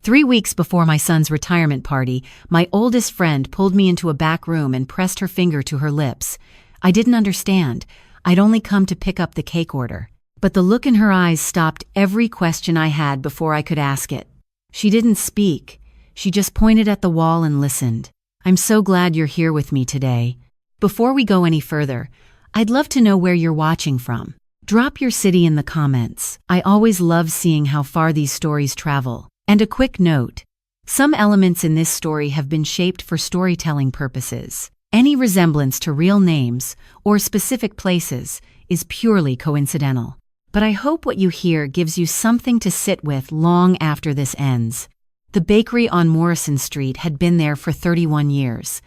3 weeks before my son's retirement party, my oldest friend pulled me into a back room and pressed her finger to her lips. I didn't understand. I'd only come to pick up the cake order. But the look in her eyes stopped every question I had before I could ask it. She didn't speak. She just pointed at the wall and listened. "I'm so glad you're here with me today. Before we go any further, I'd love to know where you're watching from. Drop your city in the comments. I always love seeing how far these stories travel. And a quick note. Some elements in this story have been shaped for storytelling purposes. Any resemblance to real names or specific places is purely coincidental. But I hope what you hear gives you something to sit with long after this ends." The bakery on Morrison Street had been there for 31 years.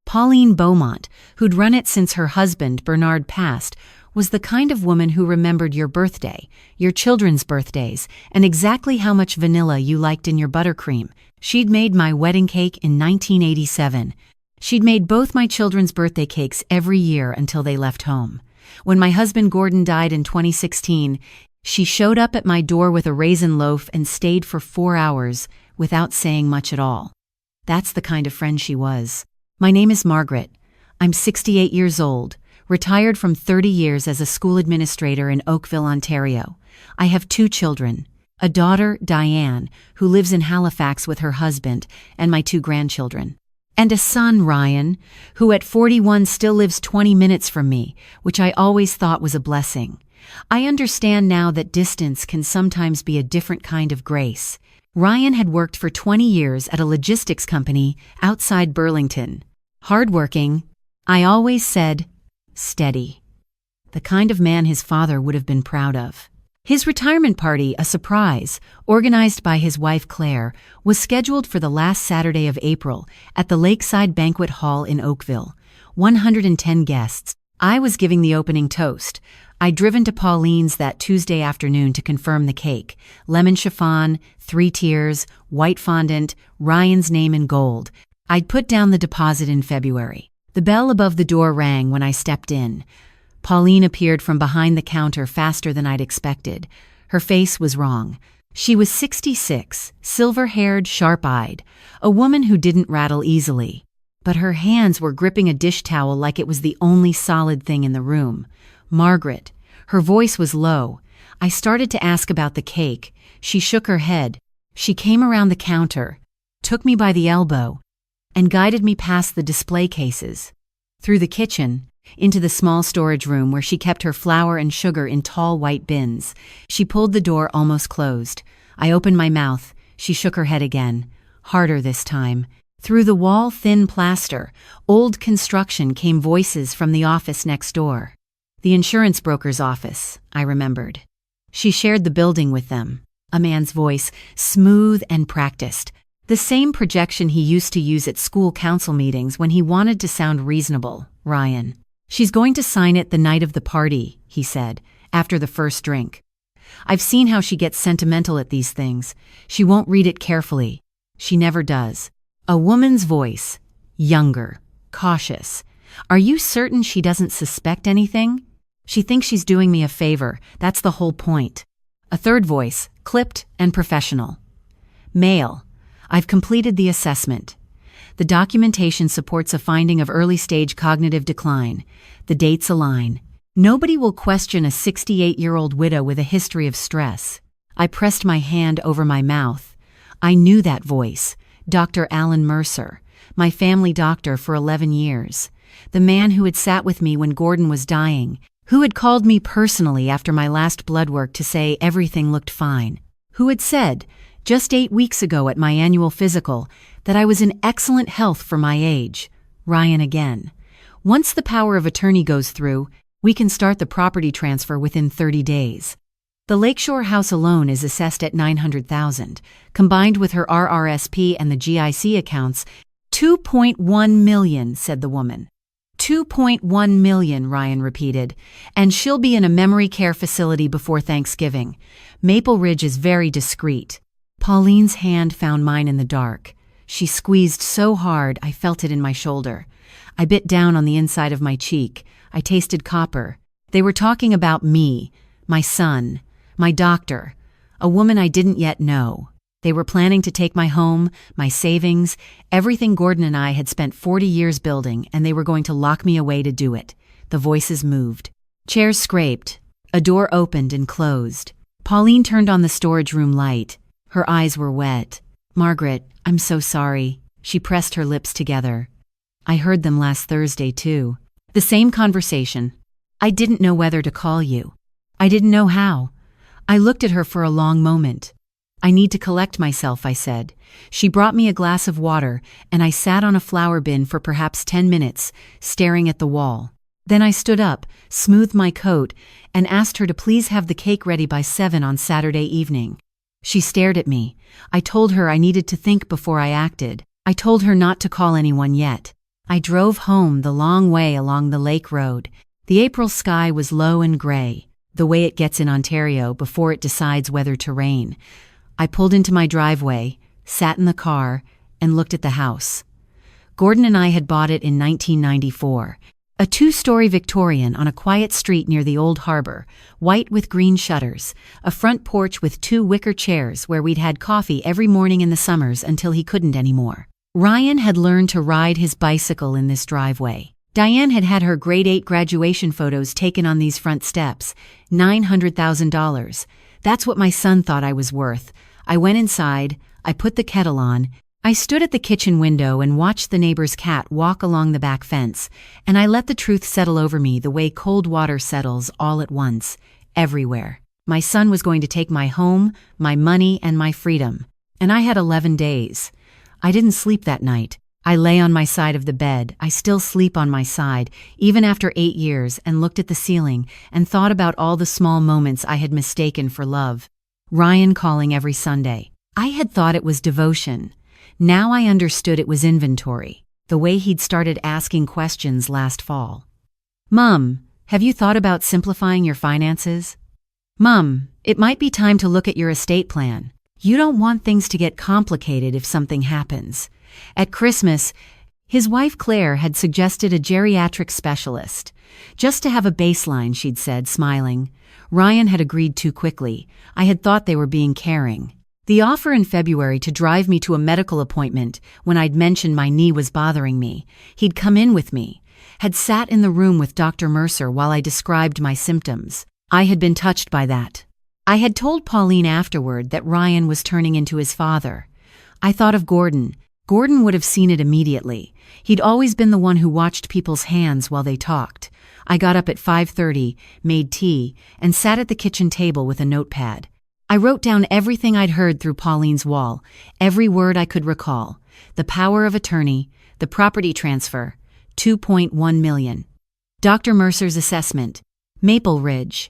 Pauline Beaumont, who'd run it since her husband, Bernard, passed, was the kind of woman who remembered your birthday, your children's birthdays, and exactly how much vanilla you liked in your buttercream. She'd made my wedding cake in 1987. She'd made both my children's birthday cakes every year until they left home. When my husband Gordon died in 2016, she showed up at my door with a raisin loaf and stayed for 4 hours without saying much at all. That's the kind of friend she was. My name is Margaret. I'm 68 years old, retired from 30 years as a school administrator in Oakville, Ontario. I have 2 children, a daughter, Diane, who lives in Halifax with her husband, and my 2 grandchildren. And a son, Ryan, who at 41 still lives 20 minutes from me, which I always thought was a blessing. I understand now that distance can sometimes be a different kind of grace. Ryan had worked for 20 years at a logistics company outside Burlington. Hardworking, I always said, steady. The kind of man his father would have been proud of. His retirement party, a surprise, organized by his wife Claire, was scheduled for the last Saturday of April at the Lakeside Banquet Hall in Oakville. 110 guests. I was giving the opening toast. I'd driven to Pauline's that Tuesday afternoon to confirm the cake. Lemon chiffon, 3 tiers, white fondant, Ryan's name in gold. I'd put down the deposit in February. The bell above the door rang when I stepped in. Pauline appeared from behind the counter faster than I'd expected. Her face was wrong. She was 66, silver-haired, sharp-eyed, a woman who didn't rattle easily. But her hands were gripping a dish towel like it was the only solid thing in the room. Margaret. Her voice was low. I started to ask about the cake. She shook her head. She came around the counter, took me by the elbow, and guided me past the display cases, through the kitchen, into the small storage room where she kept her flour and sugar in tall white bins. She pulled the door almost closed. I opened my mouth. She shook her head again, harder this time. Through the wall-thin plaster, old construction, came voices from the office next door. The insurance broker's office, I remembered. She shared the building with them. A man's voice, smooth and practiced. The same projection he used to use at school council meetings when he wanted to sound reasonable. Ryan. "She's going to sign it the night of the party," he said, after the first drink. "I've seen how she gets sentimental at these things. She won't read it carefully. She never does." A woman's voice, younger, cautious. "Are you certain she doesn't suspect anything? She thinks she's doing me a favor. That's the whole point." A third voice, clipped and professional. Male. "I've completed the assessment. The documentation supports a finding of early-stage cognitive decline. The dates align. Nobody will question a 68-year-old widow with a history of stress." I pressed my hand over my mouth. I knew that voice. Dr. Alan Mercer, my family doctor for 11 years. The man who had sat with me when Gordon was dying, who had called me personally after my last blood work to say everything looked fine, who had said, just 8 weeks ago at my annual physical, that I was in excellent health for my age. Ryan again. "Once the power of attorney goes through, we can start the property transfer within 30 days. The Lakeshore house alone is assessed at $900,000, combined with her RRSP and the GIC accounts, $2.1 million, said the woman. $2.1 million, Ryan repeated, and she'll be in a memory care facility before Thanksgiving. Maple Ridge is very discreet. Pauline's hand found mine in the dark. She squeezed so hard I felt it in my shoulder. I bit down on the inside of my cheek. I tasted copper. They were talking about me, my son, my doctor, a woman I didn't yet know. They were planning to take my home, my savings, everything Gordon and I had spent 40 years building, and they were going to lock me away to do it. The voices moved. Chairs scraped. A door opened and closed. Pauline turned on the storage room light. Her eyes were wet. "Margaret, I'm so sorry." She pressed her lips together. "I heard them last Thursday, too. The same conversation. I didn't know whether to call you. I didn't know how." I looked at her for a long moment. "I need to collect myself," I said. She brought me a glass of water, and I sat on a flower bin for perhaps 10 minutes, staring at the wall. Then I stood up, smoothed my coat, and asked her to please have the cake ready by 7 on Saturday evening. She stared at me. I told her I needed to think before I acted. I told her not to call anyone yet. I drove home the long way along the lake road. The April sky was low and gray, the way it gets in Ontario before it decides whether to rain. I pulled into my driveway, sat in the car, and looked at the house. Gordon and I had bought it in 1994. A 2-story Victorian on a quiet street near the old harbor, white with green shutters, a front porch with 2 wicker chairs where we'd had coffee every morning in the summers until he couldn't anymore. Ryan had learned to ride his bicycle in this driveway. Diane had had her grade 8 graduation photos taken on these front steps. $900,000. That's what my son thought I was worth. I went inside, I put the kettle on, I stood at the kitchen window and watched the neighbor's cat walk along the back fence, and I let the truth settle over me the way cold water settles all at once, everywhere. My son was going to take my home, my money, and my freedom. And I had 11 days. I didn't sleep that night. I lay on my side of the bed. I still sleep on my side, even after 8 years, and looked at the ceiling and thought about all the small moments I had mistaken for love. Ryan calling every Sunday. I had thought it was devotion. Now I understood it was inventory, the way he'd started asking questions last fall. "Mom, have you thought about simplifying your finances?" "Mom, it might be time to look at your estate plan. You don't want things to get complicated if something happens." At Christmas, his wife Claire had suggested a geriatric specialist. "Just to have a baseline," she'd said, smiling. Ryan had agreed too quickly. I had thought they were being caring. The offer in February to drive me to a medical appointment when I'd mentioned my knee was bothering me, he'd come in with me, had sat in the room with Dr. Mercer while I described my symptoms. I had been touched by that. I had told Pauline afterward that Ryan was turning into his father. I thought of Gordon. Gordon would have seen it immediately. He'd always been the one who watched people's hands while they talked. I got up at 5:30, made tea, and sat at the kitchen table with a notepad. I wrote down everything I'd heard through Pauline's wall, every word I could recall. The power of attorney, the property transfer, $2.1 million. Dr. Mercer's assessment, Maple Ridge.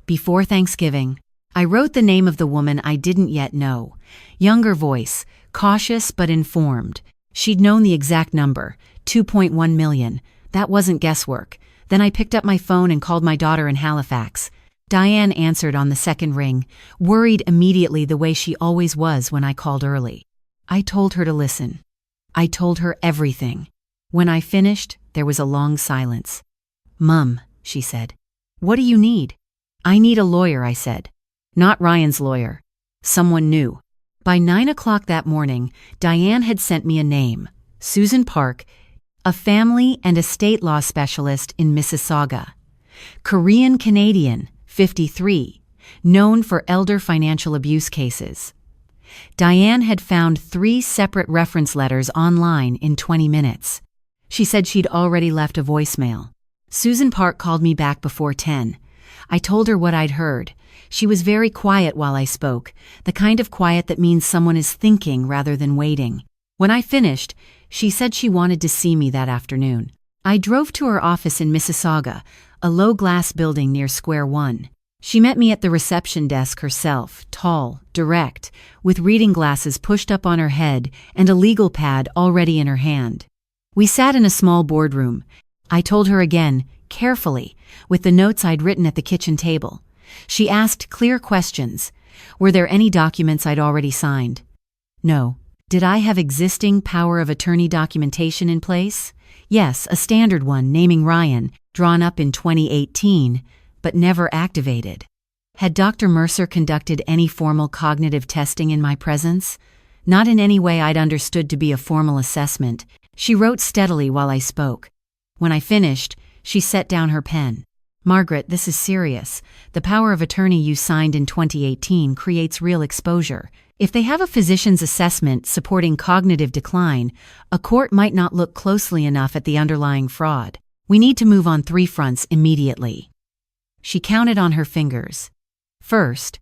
Before Thanksgiving. I wrote the name of the woman I didn't yet know. Younger voice, cautious but informed. She'd known the exact number, $2.1 million. That wasn't guesswork. Then I picked up my phone and called my daughter in Halifax. Diane answered on the second ring, worried immediately the way she always was when I called early. I told her to listen. I told her everything. When I finished, there was a long silence. "Mum," she said, "what do you need?" "I need a lawyer," I said. "Not Ryan's lawyer. Someone new." By 9 o'clock that morning, Diane had sent me a name, Susan Park, a family and estate law specialist in Mississauga. Korean-Canadian, 53, known for elder financial abuse cases. Diane had found 3 separate reference letters online in 20 minutes. She said she'd already left a voicemail. Susan Park called me back before 10. I told her what I'd heard. She was very quiet while I spoke, the kind of quiet that means someone is thinking rather than waiting. When I finished, she said she wanted to see me that afternoon. I drove to her office in Mississauga, a low-glass building near Square One. She met me at the reception desk herself, tall, direct, with reading glasses pushed up on her head and a legal pad already in her hand. We sat in a small boardroom. I told her again, carefully, with the notes I'd written at the kitchen table. She asked clear questions. Were there any documents I'd already signed? No. Did I have existing power of attorney documentation in place? Yes, a standard one naming Ryan, drawn up in 2018, but never activated. Had Dr. Mercer conducted any formal cognitive testing in my presence? Not in any way I'd understood to be a formal assessment. She wrote steadily while I spoke. When I finished, she set down her pen. Margaret, this is serious. The power of attorney you signed in 2018 creates real exposure. If they have a physician's assessment supporting cognitive decline, a court might not look closely enough at the underlying fraud. We need to move on 3 fronts immediately. She counted on her fingers. First,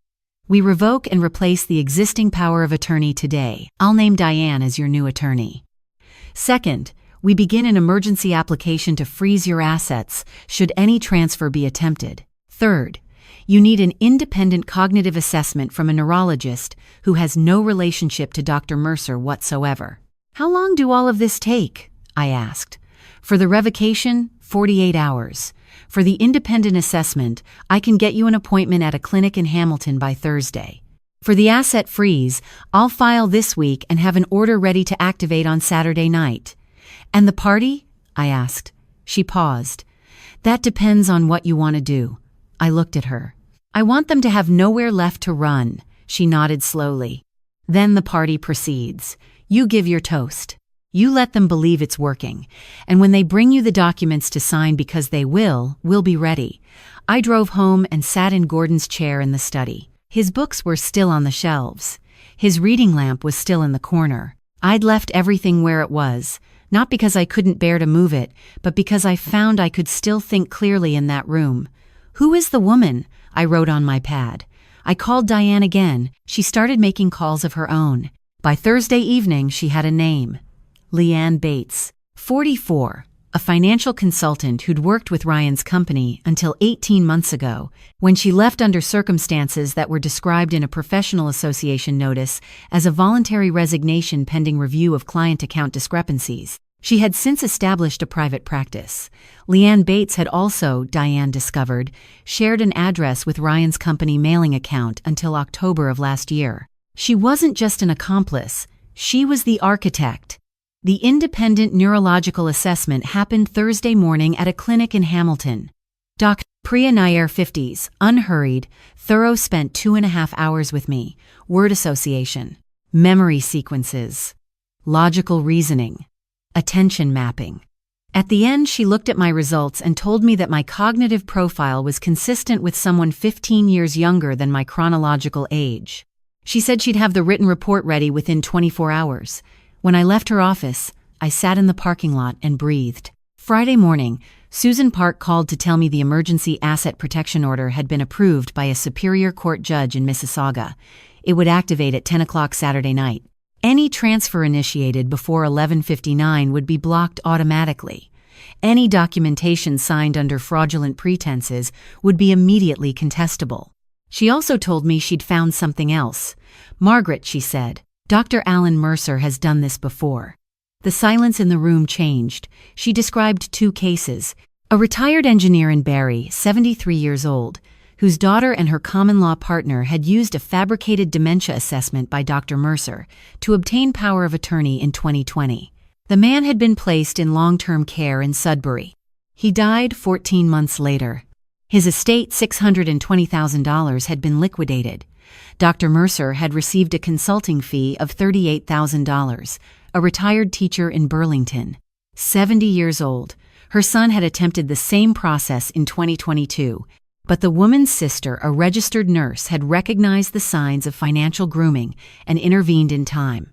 we revoke and replace the existing power of attorney today. I'll name Diane as your new attorney. Second, we begin an emergency application to freeze your assets should any transfer be attempted. Third, you need an independent cognitive assessment from a neurologist who has no relationship to Dr. Mercer whatsoever. How long do all of this take? I asked. For the revocation, 48 hours. For the independent assessment, I can get you an appointment at a clinic in Hamilton by Thursday. For the asset freeze, I'll file this week and have an order ready to activate on Saturday night. And the party? I asked. She paused. That depends on what you want to do. I looked at her. I want them to have nowhere left to run. She nodded slowly. Then the party proceeds. You give your toast. You let them believe it's working. And when they bring you the documents to sign because they will, we'll be ready. I drove home and sat in Gordon's chair in the study. His books were still on the shelves. His reading lamp was still in the corner. I'd left everything where it was, not because I couldn't bear to move it, but because I found I could still think clearly in that room. Who is the woman? I wrote on my pad. I called Diane again. She started making calls of her own. By Thursday evening, she had a name. Leanne Bates, 44, a financial consultant who'd worked with Ryan's company until 18 months ago, when she left under circumstances that were described in a professional association notice as a voluntary resignation pending review of client account discrepancies. She had since established a private practice. Leanne Bates had also, Diane discovered, shared an address with Ryan's company mailing account until October of last year. She wasn't just an accomplice, she was the architect. The independent neurological assessment happened Thursday morning at a clinic in Hamilton. Dr. Priya Nair, 50s, unhurried, thorough, spent 2.5 hours with me. Word association, memory sequences, logical reasoning, attention mapping. At the end, she looked at my results and told me that my cognitive profile was consistent with someone 15 years younger than my chronological age. She said she'd have the written report ready within 24 hours. When I left her office, I sat in the parking lot and breathed. Friday morning, Susan Park called to tell me the emergency asset protection order had been approved by a Superior Court judge in Mississauga. It would activate at 10 o'clock Saturday night. Any transfer initiated before 11:59 would be blocked automatically. Any documentation signed under fraudulent pretenses would be immediately contestable. She also told me she'd found something else. Margaret, she said, Dr. Alan Mercer has done this before. The silence in the room changed. She described 2 cases. A retired engineer in Barrie, 73 years old, whose daughter and her common-law partner had used a fabricated dementia assessment by Dr. Mercer to obtain power of attorney in 2020. The man had been placed in long-term care in Sudbury. He died 14 months later. His estate, $620,000, had been liquidated. Dr. Mercer had received a consulting fee of $38,000, a retired teacher in Burlington. 70 years old, her son had attempted the same process in 2022, but the woman's sister, a registered nurse, had recognized the signs of financial grooming and intervened in time.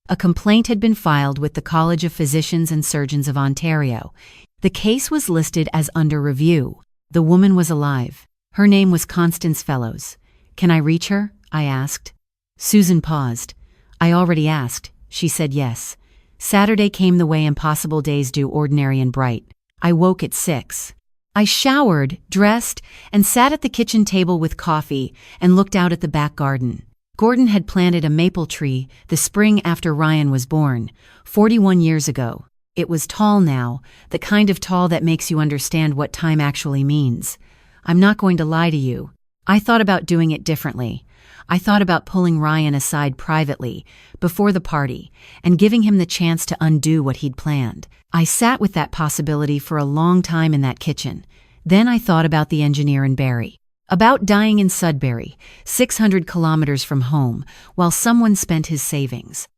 A complaint had been filed with the College of Physicians and Surgeons of Ontario. The case was listed as under review. The woman was alive. Her name was Constance Fellows. Can I reach her? I asked. Susan paused. I already asked. She said yes. Saturday came the way impossible days do, ordinary and bright. I woke at 6. I showered, dressed, and sat at the kitchen table with coffee and looked out at the back garden. Gordon had planted a maple tree the spring after Ryan was born, 41 years ago. It was tall now, the kind of tall that makes you understand what time actually means. I'm not going to lie to you. I thought about doing it differently. I thought about pulling Ryan aside privately, before the party, and giving him the chance to undo what he'd planned. I sat with that possibility for a long time in that kitchen. Then I thought about the engineer in Barrie. About dying in Sudbury, 600 kilometers from home, while someone spent his savings.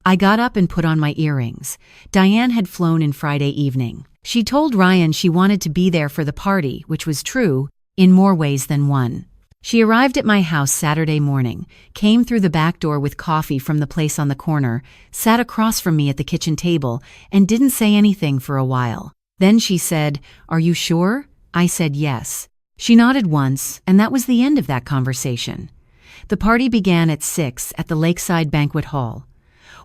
I got up and put on my earrings. Diane had flown in Friday evening. She told Ryan she wanted to be there for the party, which was true, in more ways than one. She arrived at my house Saturday morning, came through the back door with coffee from the place on the corner, sat across from me at the kitchen table, and didn't say anything for a while. Then she said, "Are you sure?" I said yes. She nodded once, and that was the end of that conversation. The party began at 6 at the Lakeside Banquet Hall.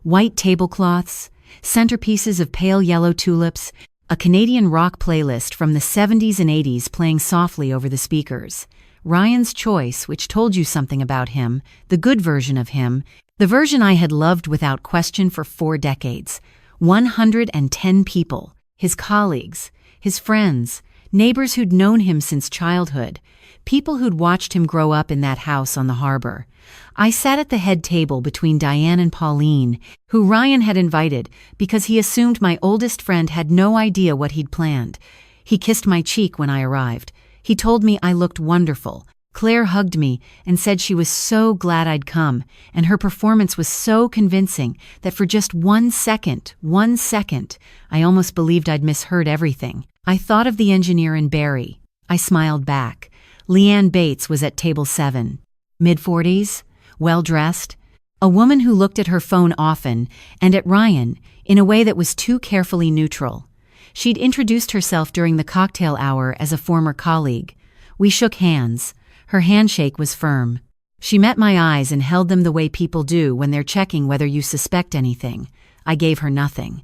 White tablecloths, centerpieces of pale yellow tulips, a Canadian rock playlist from the 70s and 80s playing softly over the speakers. Ryan's choice, which told you something about him, the good version of him, the version I had loved without question for 4 decades. 110 people, his colleagues, his friends, neighbors who'd known him since childhood, people who'd watched him grow up in that house on the harbor. I sat at the head table between Diane and Pauline, who Ryan had invited because he assumed my oldest friend had no idea what he'd planned. He kissed my cheek when I arrived. He told me I looked wonderful. Claire hugged me and said she was so glad I'd come, and her performance was so convincing that for just 1 second, I almost believed I'd misheard everything. I thought of the engineer in Barrie. I smiled back. Leanne Bates was at table 7. Mid-40s, well-dressed, a woman who looked at her phone often and at Ryan in a way that was too carefully neutral. She'd introduced herself during the cocktail hour as a former colleague. We shook hands. Her handshake was firm. She met my eyes and held them the way people do when they're checking whether you suspect anything. I gave her nothing.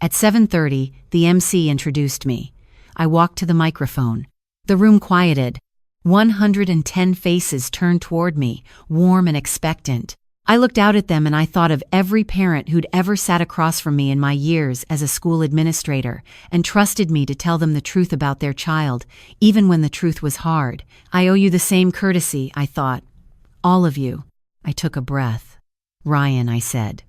At 7:30, the MC introduced me. I walked to the microphone. The room quieted. 110 faces turned toward me, warm and expectant. I looked out at them and I thought of every parent who'd ever sat across from me in my years as a school administrator and trusted me to tell them the truth about their child, even when the truth was hard. I owe you the same courtesy, I thought. All of you. I took a breath. Ryan, I said.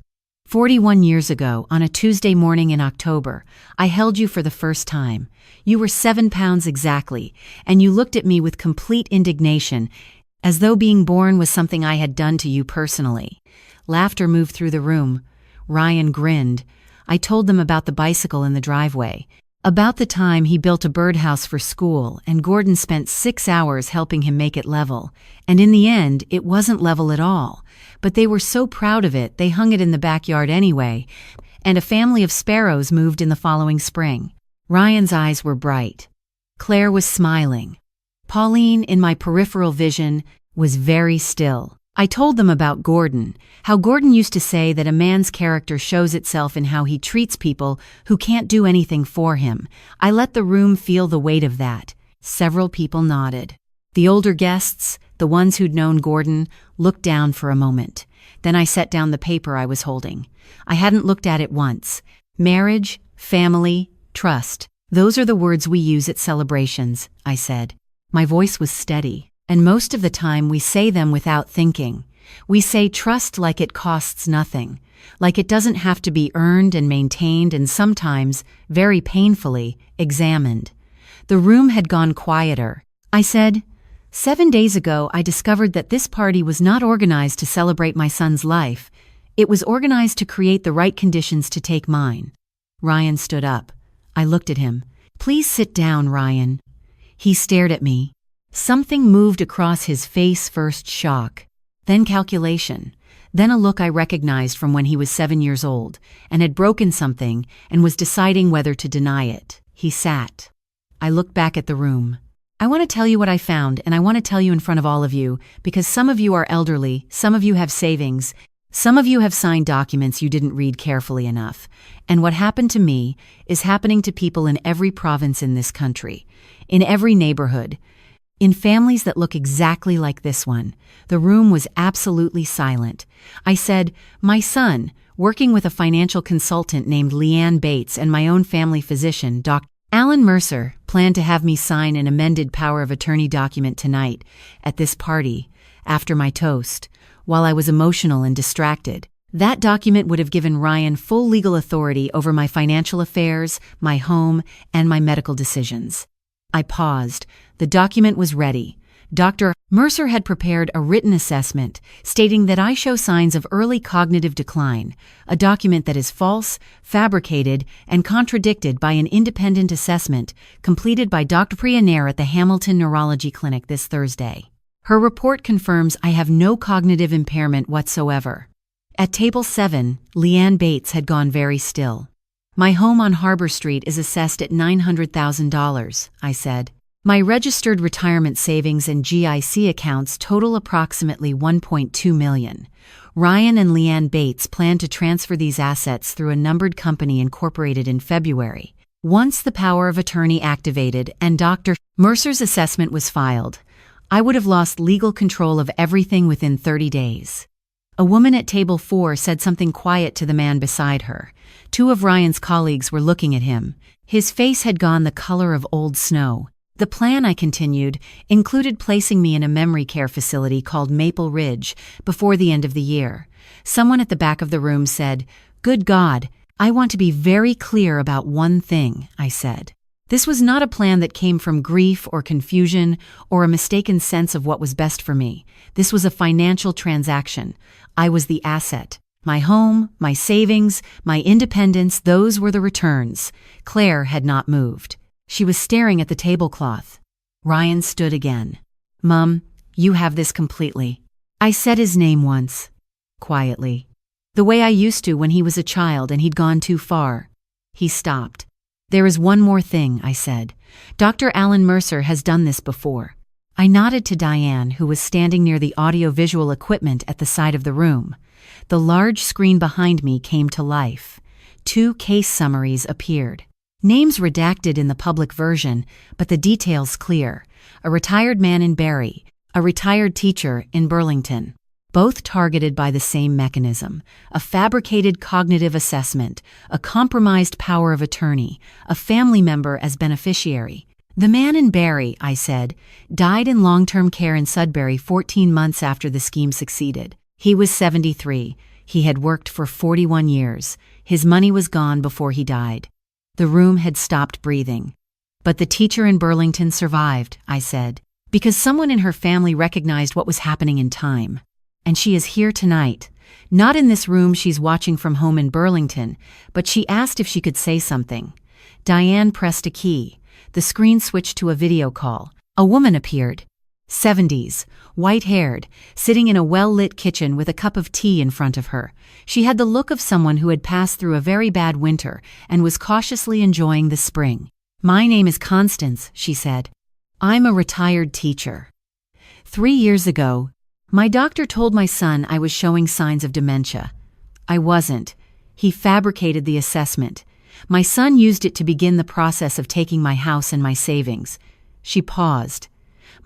41 years ago, on a Tuesday morning in October, I held you for the first time. You were 7 pounds exactly, and you looked at me with complete indignation, as though being born was something I had done to you personally. Laughter moved through the room. Ryan grinned. I told them about the bicycle in the driveway, about the time he built a birdhouse for school and Gordon spent 6 hours helping him make it level. And in the end, it wasn't level at all. But they were so proud of it, they hung it in the backyard anyway, and a family of sparrows moved in the following spring. Ryan's eyes were bright. Claire was smiling. Pauline, in my peripheral vision, was very still. I told them about Gordon, how Gordon used to say that a man's character shows itself in how he treats people who can't do anything for him. I let the room feel the weight of that. Several people nodded. The older guests, the ones who'd known Gordon, looked down for a moment. Then I set down the paper I was holding. I hadn't looked at it once. Marriage, family, trust. Those are the words we use at celebrations, I said. My voice was steady, and most of the time we say them without thinking. We say trust like it costs nothing, like it doesn't have to be earned and maintained and sometimes, very painfully, examined. The room had gone quieter. I said, 7 days ago I discovered that this party was not organized to celebrate my son's life. It was organized to create the right conditions to take mine. Ryan stood up. I looked at him. Please sit down, Ryan. He stared at me. Something moved across his face, first shock, then calculation, then a look I recognized from when he was 7 years old and had broken something and was deciding whether to deny it. He sat. I looked back at the room. I want to tell you what I found, and I want to tell you in front of all of you, because some of you are elderly, some of you have savings, some of you have signed documents you didn't read carefully enough. And what happened to me is happening to people in every province in this country, in every neighborhood, in families that look exactly like this one. The room was absolutely silent. I said, my son, working with a financial consultant named Leanne Bates and my own family physician, Dr. Alan Mercer, planned to have me sign an amended power of attorney document tonight at this party, after my toast, while I was emotional and distracted. That document would have given Ryan full legal authority over my financial affairs, my home, and my medical decisions. I paused. The document was ready. Dr. Mercer had prepared a written assessment stating that I show signs of early cognitive decline, a document that is false, fabricated, and contradicted by an independent assessment completed by Dr. Priya Nair at the Hamilton Neurology Clinic this Thursday. Her report confirms I have no cognitive impairment whatsoever. At table 7, Leanne Bates had gone very still. My home on Harbor Street is assessed at $900,000, I said. My registered retirement savings and GIC accounts total approximately $1.2 million. Ryan and Leanne Bates plan to transfer these assets through a numbered company incorporated in February. Once the power of attorney activated and Dr. Mercer's assessment was filed, I would have lost legal control of everything within 30 days. A woman at table 4 said something quiet to the man beside her. Two of Ryan's colleagues were looking at him. His face had gone the color of old snow. The plan, I continued, included placing me in a memory care facility called Maple Ridge before the end of the year. Someone at the back of the room said, "Good God, I want to be very clear about one thing," I said. This was not a plan that came from grief or confusion or a mistaken sense of what was best for me. This was a financial transaction. I was the asset. My home, my savings, my independence, those were the returns. Claire had not moved. She was staring at the tablecloth. Ryan stood again. "Mum, you have this completely." I said his name once, quietly. The way I used to when he was a child and he'd gone too far. He stopped. "There is one more thing," I said. "Dr. Alan Mercer has done this before." I nodded to Diane, who was standing near the audio-visual equipment at the side of the room. The large screen behind me came to life. 2 case summaries appeared. Names redacted in the public version, but the details clear. A retired man in Barrie, a retired teacher in Burlington. Both targeted by the same mechanism: a fabricated cognitive assessment, a compromised power of attorney, a family member as beneficiary. The man in Barrie, I said, died in long-term care in Sudbury 14 months after the scheme succeeded. He was 73. He had worked for 41 years. His money was gone before he died. The room had stopped breathing. "But the teacher in Burlington survived," I said, "because someone in her family recognized what was happening in time. And she is here tonight. Not in this room she's watching from home in Burlington, but she asked if she could say something." Diane pressed a key. The screen switched to a video call. A woman appeared. 70s, white-haired, sitting in a well-lit kitchen with a cup of tea in front of her. She had the look of someone who had passed through a very bad winter and was cautiously enjoying the spring. "My name is Constance," she said. "I'm a retired teacher. 3 years ago, my doctor told my son I was showing signs of dementia. I wasn't. He fabricated the assessment. My son used it to begin the process of taking my house and my savings." She paused.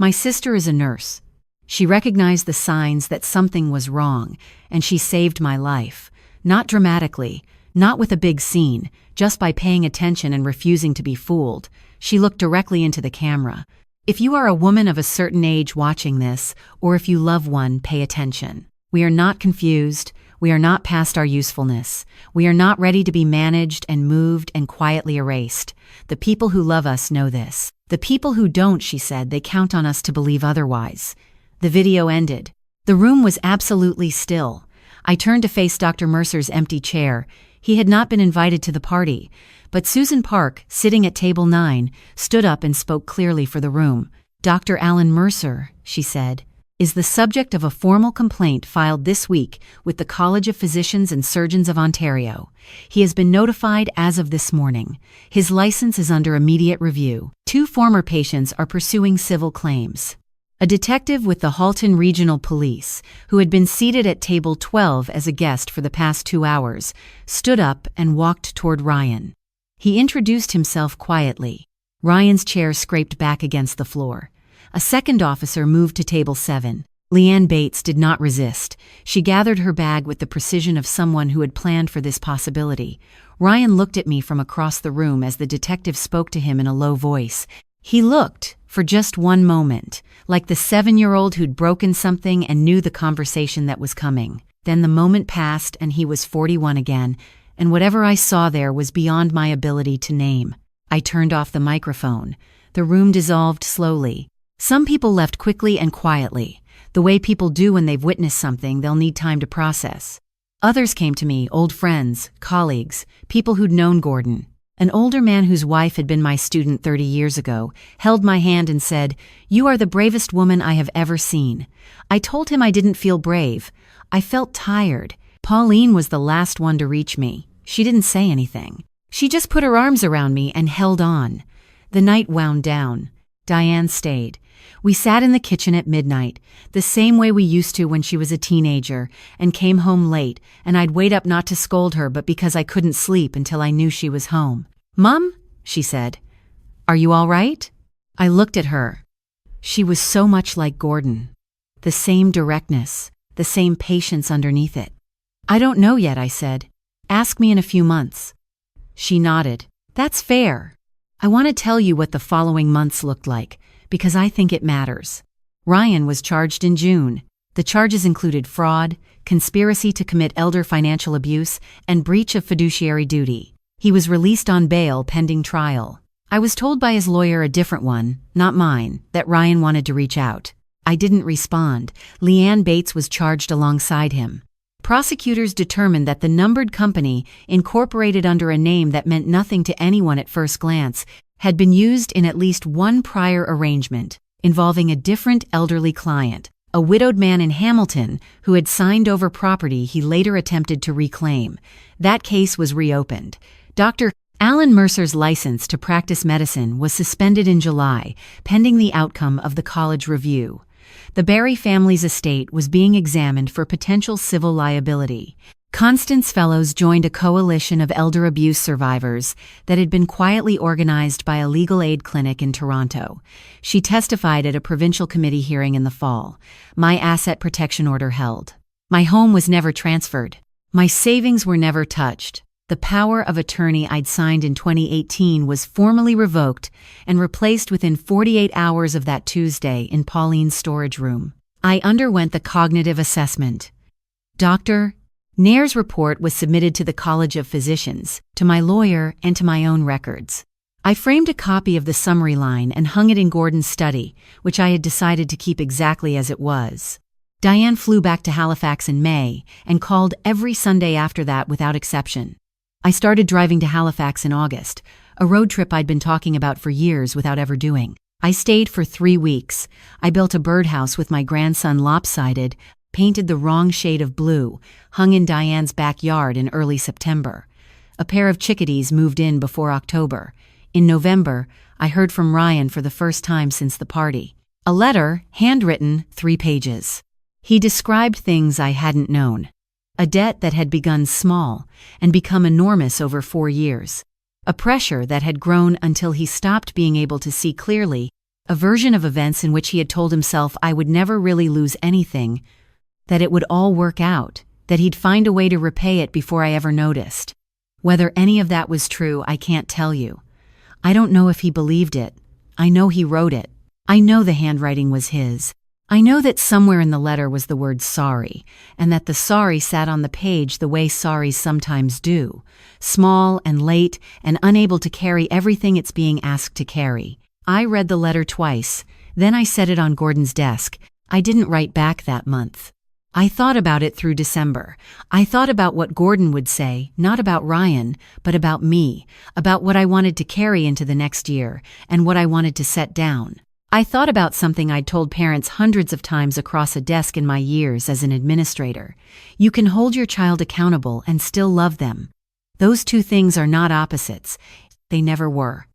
"My sister is a nurse. She recognized the signs that something was wrong, and she saved my life. Not dramatically, not with a big scene, just by paying attention and refusing to be fooled." She looked directly into the camera. "If you are a woman of a certain age watching this, or if you love one, pay attention. We are not confused. We are not past our usefulness. We are not ready to be managed and moved and quietly erased. The people who love us know this. The people who don't," she said, "they count on us to believe otherwise." The video ended. The room was absolutely still. I turned to face Dr. Mercer's empty chair. He had not been invited to the party, but Susan Park, sitting at table 9, stood up and spoke clearly for the room. "Dr. Alan Mercer," she said, "is the subject of a formal complaint filed this week with the College of Physicians and Surgeons of Ontario. He has been notified as of this morning. His license is under immediate review. 2 former patients are pursuing civil claims." A detective with the Halton Regional Police, who had been seated at table 12 as a guest for the past 2 hours, stood up and walked toward Ryan. He introduced himself quietly. Ryan's chair scraped back against the floor. A second officer moved to table 7. Leanne Bates did not resist. She gathered her bag with the precision of someone who had planned for this possibility. Ryan looked at me from across the room as the detective spoke to him in a low voice. He looked, for just one moment, like the 7-year-old who'd broken something and knew the conversation that was coming. Then the moment passed and he was 41 again, and whatever I saw there was beyond my ability to name. I turned off the microphone. The room dissolved slowly. Some people left quickly and quietly, the way people do when they've witnessed something they'll need time to process. Others came to me, old friends, colleagues, people who'd known Gordon. An older man whose wife had been my student 30 years ago held my hand and said, "You are the bravest woman I have ever seen." I told him I didn't feel brave. I felt tired. Pauline was the last one to reach me. She didn't say anything. She just put her arms around me and held on. The night wound down. Diane stayed. We sat in the kitchen at midnight, the same way we used to when she was a teenager, and came home late, and I'd wait up not to scold her but because I couldn't sleep until I knew she was home. "Mom," she said, "are you all right?" I looked at her. She was so much like Gordon. The same directness, the same patience underneath it. "I don't know yet," I said. "Ask me in a few months." She nodded. "That's fair. I want to tell you what the following months looked like, because I think it matters." Ryan was charged in June. The charges included fraud, conspiracy to commit elder financial abuse, and breach of fiduciary duty. He was released on bail pending trial. I was told by his lawyer, a different one, not mine, that Ryan wanted to reach out. I didn't respond. Leanne Bates was charged alongside him. Prosecutors determined that the numbered company, incorporated under a name that meant nothing to anyone at first glance, had been used in at least one prior arrangement, involving a different elderly client, a widowed man in Hamilton who had signed over property he later attempted to reclaim. That case was reopened. Dr. Alan Mercer's license to practice medicine was suspended in July, pending the outcome of the college review. The Barry family's estate was being examined for potential civil liability. Constance Fellows joined a coalition of elder abuse survivors that had been quietly organized by a legal aid clinic in Toronto. She testified at a provincial committee hearing in the fall. My asset protection order held. My home was never transferred. My savings were never touched. The power of attorney I'd signed in 2018 was formally revoked and replaced within 48 hours of that Tuesday in Pauline's storage room. I underwent the cognitive assessment. Dr. Nair's report was submitted to the College of Physicians, to my lawyer, and to my own records. I framed a copy of the summary line and hung it in Gordon's study, which I had decided to keep exactly as it was. Diane flew back to Halifax in May and called every Sunday after that without exception. I started driving to Halifax in August, a road trip I'd been talking about for years without ever doing. I stayed for 3 weeks. I built a birdhouse with my grandson lopsided, painted the wrong shade of blue, hung in Diane's backyard in early September. A pair of chickadees moved in before October. In November, I heard from Ryan for the first time since the party. A letter, handwritten, 3 pages. He described things I hadn't known. A debt that had begun small and become enormous over 4 years. A pressure that had grown until he stopped being able to see clearly. A version of events in which he had told himself I would never really lose anything, that it would all work out, that he'd find a way to repay it before I ever noticed. Whether any of that was true, I can't tell you. I don't know if he believed it. I know he wrote it. I know the handwriting was his. I know that somewhere in the letter was the word sorry, and that the sorry sat on the page the way sorries sometimes do, small and late and unable to carry everything it's being asked to carry. I read the letter twice, then I set it on Gordon's desk. I didn't write back that month. I thought about it through December. I thought about what Gordon would say, not about Ryan, but about me, about what I wanted to carry into the next year, and what I wanted to set down. I thought about something I'd told parents hundreds of times across a desk in my years as an administrator. You can hold your child accountable and still love them. Those two things are not opposites. They never were.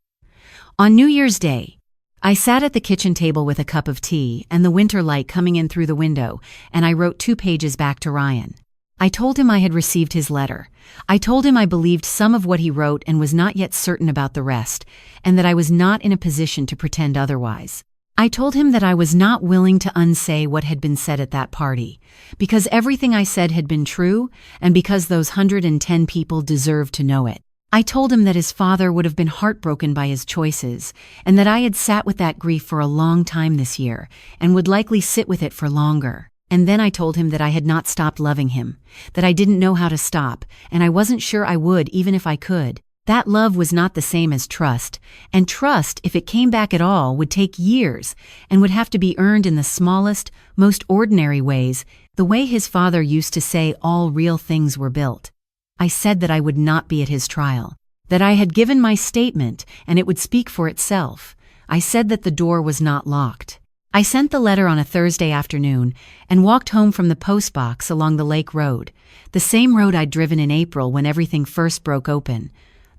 On New Year's Day, I sat at the kitchen table with a cup of tea and the winter light coming in through the window, and I wrote 2 pages back to Ryan. I told him I had received his letter. I told him I believed some of what he wrote and was not yet certain about the rest, and that I was not in a position to pretend otherwise. I told him that I was not willing to unsay what had been said at that party, because everything I said had been true, and because those 110 people deserved to know it. I told him that his father would have been heartbroken by his choices, and that I had sat with that grief for a long time this year, and would likely sit with it for longer. And then I told him that I had not stopped loving him, that I didn't know how to stop, and I wasn't sure I would even if I could. That love was not the same as trust, and trust, if it came back at all, would take years and would have to be earned in the smallest, most ordinary ways, the way his father used to say all real things were built. I said that I would not be at his trial, that I had given my statement and it would speak for itself. I said that the door was not locked. I sent the letter on a Thursday afternoon and walked home from the postbox along the lake road, the same road I'd driven in April when everything first broke open.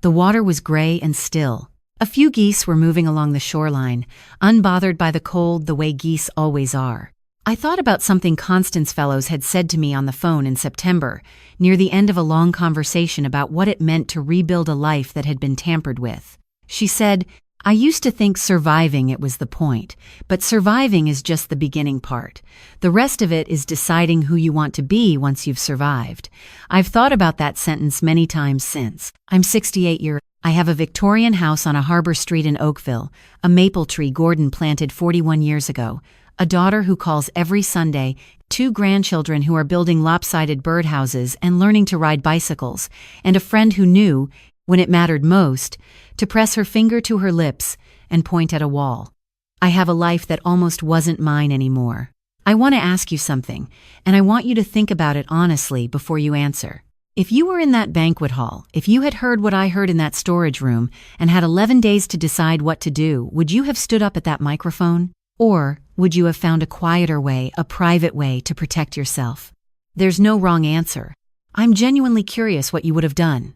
The water was gray and still. A few geese were moving along the shoreline, unbothered by the cold the way geese always are. I thought about something Constance Fellows had said to me on the phone in September, near the end of a long conversation about what it meant to rebuild a life that had been tampered with. She said, "I used to think surviving it was the point, but surviving is just the beginning part. The rest of it is deciding who you want to be once you've survived." I've thought about that sentence many times since. I'm 68 years old. I have a Victorian house on a harbor street in Oakville, a maple tree Gordon planted 41 years ago, a daughter who calls every Sunday, 2 grandchildren who are building lopsided birdhouses and learning to ride bicycles, and a friend who knew, when it mattered most, to press her finger to her lips and point at a wall. I have a life that almost wasn't mine anymore. I want to ask you something, and I want you to think about it honestly before you answer. If you were in that banquet hall, if you had heard what I heard in that storage room and had 11 days to decide what to do, would you have stood up at that microphone? Or would you have found a quieter way, a private way to protect yourself? There's no wrong answer. I'm genuinely curious what you would have done.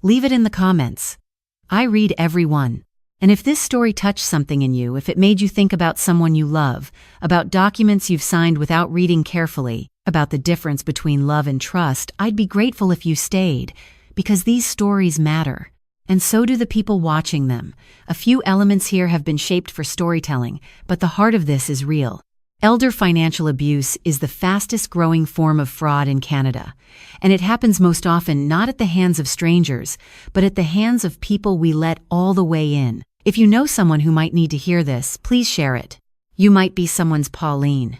Leave it in the comments. I read every one. And if this story touched something in you, if it made you think about someone you love, about documents you've signed without reading carefully, about the difference between love and trust, I'd be grateful if you stayed, because these stories matter. And so do the people watching them. A few elements here have been shaped for storytelling, but the heart of this is real. Elder financial abuse is the fastest growing form of fraud in Canada, and it happens most often not at the hands of strangers, but at the hands of people we let all the way in. If you know someone who might need to hear this, please share it. You might be someone's Pauline.